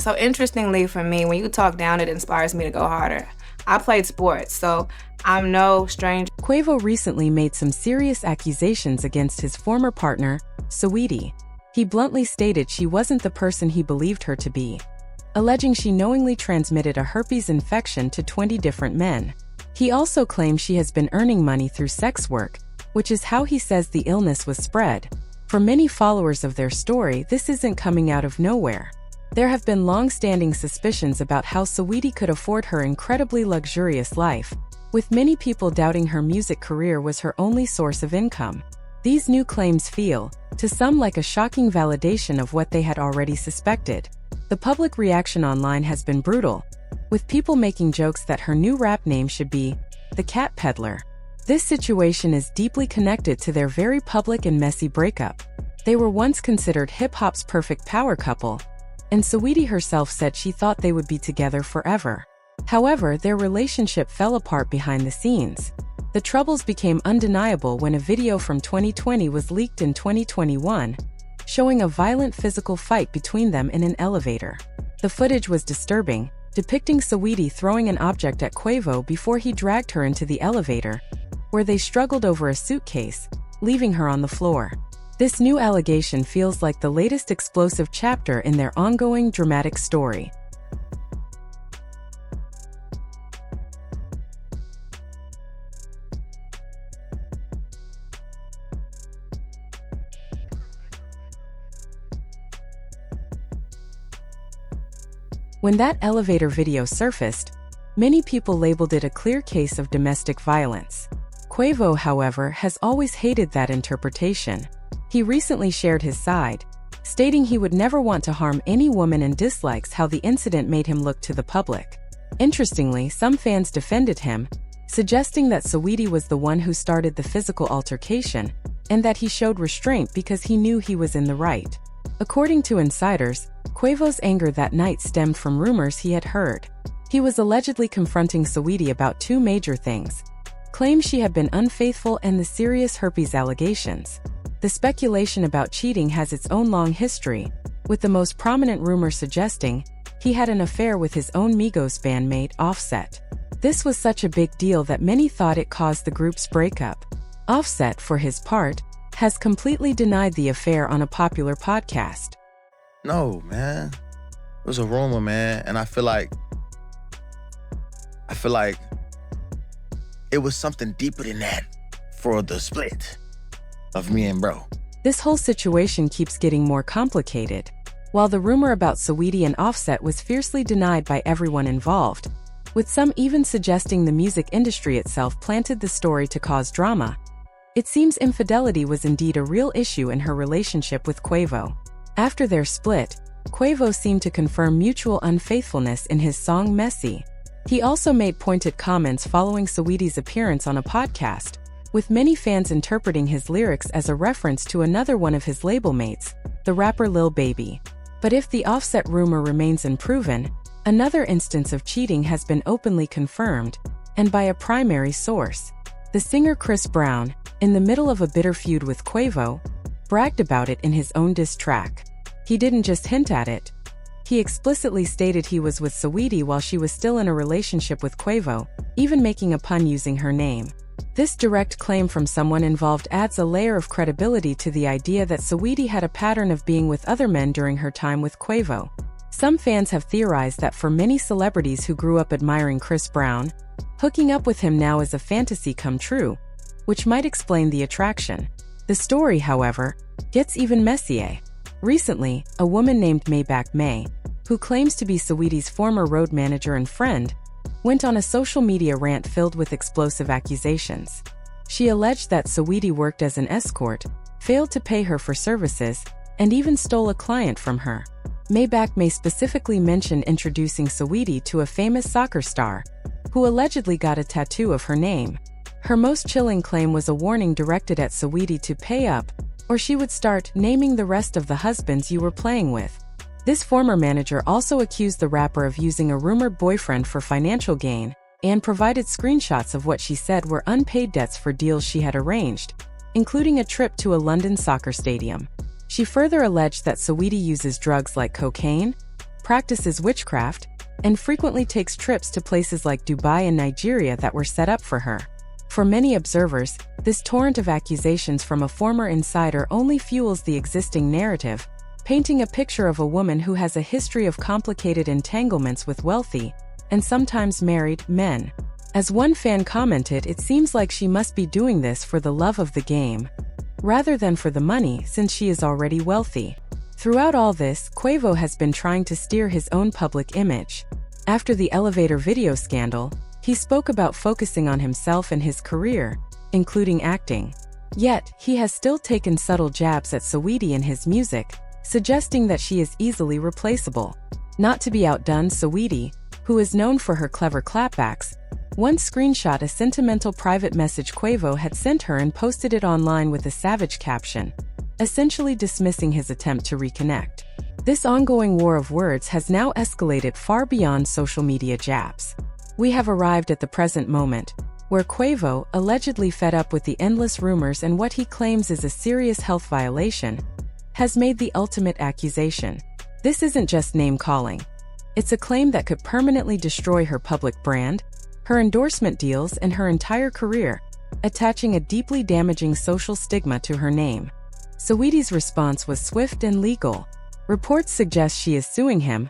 So interestingly for me, when you talk down, it inspires me to go harder. I played sports, so I'm no stranger. Quavo recently made some serious accusations against his former partner, Saweetie. He bluntly stated she wasn't the person he believed her to be, alleging she knowingly transmitted a herpes infection to 20 different men. He also claimed she has been earning money through sex work, which is how he says the illness was spread. For many followers of their story, this isn't coming out of nowhere. There have been long-standing suspicions about how Saweetie could afford her incredibly luxurious life, with many people doubting her music career was her only source of income. These new claims feel, to some, like a shocking validation of what they had already suspected. The public reaction online has been brutal, with people making jokes that her new rap name should be the Cat Peddler. This situation is deeply connected to their very public and messy breakup. They were once considered hip-hop's perfect power couple, and Saweetie herself said she thought they would be together forever. However, their relationship fell apart behind the scenes. The troubles became undeniable when a video from 2020 was leaked in 2021, showing a violent physical fight between them in an elevator. The footage was disturbing, depicting Saweetie throwing an object at Quavo before he dragged her into the elevator, where they struggled over a suitcase, leaving her on the floor. This new allegation feels like the latest explosive chapter in their ongoing dramatic story. When that elevator video surfaced, many people labeled it a clear case of domestic violence. Quavo, however, has always hated that interpretation. He recently shared his side, stating he would never want to harm any woman and dislikes how the incident made him look to the public. Interestingly, some fans defended him, suggesting that Saweetie was the one who started the physical altercation, and that he showed restraint because he knew he was in the right. According to insiders, Quavo's anger that night stemmed from rumors he had heard. He was allegedly confronting Saweetie about two major things: claims she had been unfaithful and the serious herpes allegations. The speculation about cheating has its own long history, with the most prominent rumor suggesting he had an affair with his own Migos bandmate, Offset. This was such a big deal that many thought it caused the group's breakup. Offset, for his part, has completely denied the affair on a popular podcast. No, man. It was a rumor, man, and I feel like it was something deeper than that for the split of me and bro. This whole situation keeps getting more complicated. While the rumor about Saweetie and Offset was fiercely denied by everyone involved, with some even suggesting the music industry itself planted the story to cause drama, it seems infidelity was indeed a real issue in her relationship with Quavo. After their split, Quavo seemed to confirm mutual unfaithfulness in his song Messy. He also made pointed comments following Saweetie's appearance on a podcast, with many fans interpreting his lyrics as a reference to another one of his label mates, the rapper Lil Baby. But if the Offset rumor remains unproven, another instance of cheating has been openly confirmed, and by a primary source. The singer Chris Brown, in the middle of a bitter feud with Quavo, bragged about it in his own diss track. He didn't just hint at it. He explicitly stated he was with Saweetie while she was still in a relationship with Quavo, even making a pun using her name. This direct claim from someone involved adds a layer of credibility to the idea that Saweetie had a pattern of being with other men during her time with Quavo. Some fans have theorized that for many celebrities who grew up admiring Chris Brown, hooking up with him now is a fantasy come true, which might explain the attraction. The story, however, gets even messier. Recently, a woman named Maybach May, who claims to be Saweetie's former road manager and friend, went on a social media rant filled with explosive accusations. She alleged that Saweetie worked as an escort, failed to pay her for services, and even stole a client from her. Maybach May specifically mentioned introducing Saweetie to a famous soccer star, who allegedly got a tattoo of her name. Her most chilling claim was a warning directed at Saweetie to pay up, or she would start naming the rest of the husbands you were playing with. This former manager also accused the rapper of using a rumored boyfriend for financial gain, and provided screenshots of what she said were unpaid debts for deals she had arranged, including a trip to a London soccer stadium. She further alleged that Saweetie uses drugs like cocaine, practices witchcraft, and frequently takes trips to places like Dubai and Nigeria that were set up for her. For many observers, this torrent of accusations from a former insider only fuels the existing narrative, painting a picture of a woman who has a history of complicated entanglements with wealthy, and sometimes married, men. As one fan commented, it seems like she must be doing this for the love of the game, rather than for the money, since she is already wealthy. Throughout all this, Quavo has been trying to steer his own public image. After the elevator video scandal, he spoke about focusing on himself and his career, including acting. Yet, he has still taken subtle jabs at Saweetie in his music, suggesting that she is easily replaceable. Not to be outdone, Saweetie, who is known for her clever clapbacks, once screenshot a sentimental private message Quavo had sent her and posted it online with a savage caption, essentially dismissing his attempt to reconnect. This ongoing war of words has now escalated far beyond social media jabs. We have arrived at the present moment, where Quavo, allegedly fed up with the endless rumors and what he claims is a serious health violation, has made the ultimate accusation. This isn't just name-calling. It's a claim that could permanently destroy her public brand, her endorsement deals, and her entire career, attaching a deeply damaging social stigma to her name. Saweetie's response was swift and legal. Reports suggest she is suing him,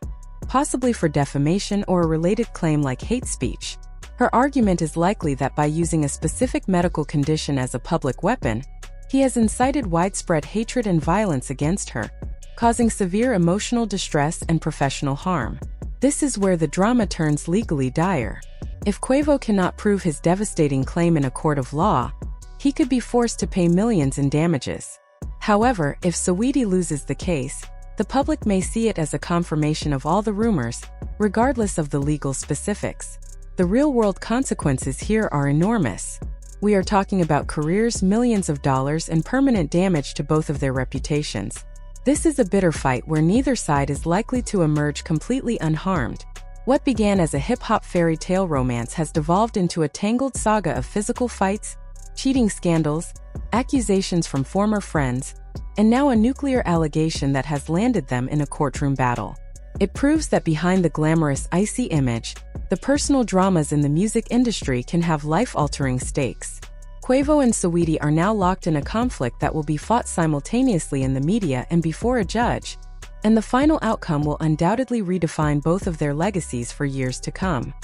possibly for defamation or a related claim like hate speech. Her argument is likely that by using a specific medical condition as a public weapon, he has incited widespread hatred and violence against her, causing severe emotional distress and professional harm. This is where the drama turns legally dire. If Quavo cannot prove his devastating claim in a court of law, he could be forced to pay millions in damages. However, if Saweetie loses the case, the public may see it as a confirmation of all the rumors, regardless of the legal specifics. The real-world consequences here are enormous. We are talking about careers, millions of dollars, and permanent damage to both of their reputations. This is a bitter fight where neither side is likely to emerge completely unharmed. What began as a hip-hop fairy tale romance has devolved into a tangled saga of physical fights, cheating scandals, accusations from former friends, and now a nuclear allegation that has landed them in a courtroom battle. It proves that behind the glamorous, icy image, the personal dramas in the music industry can have life-altering stakes. Quavo and Saweetie are now locked in a conflict that will be fought simultaneously in the media and before a judge, and the final outcome will undoubtedly redefine both of their legacies for years to come.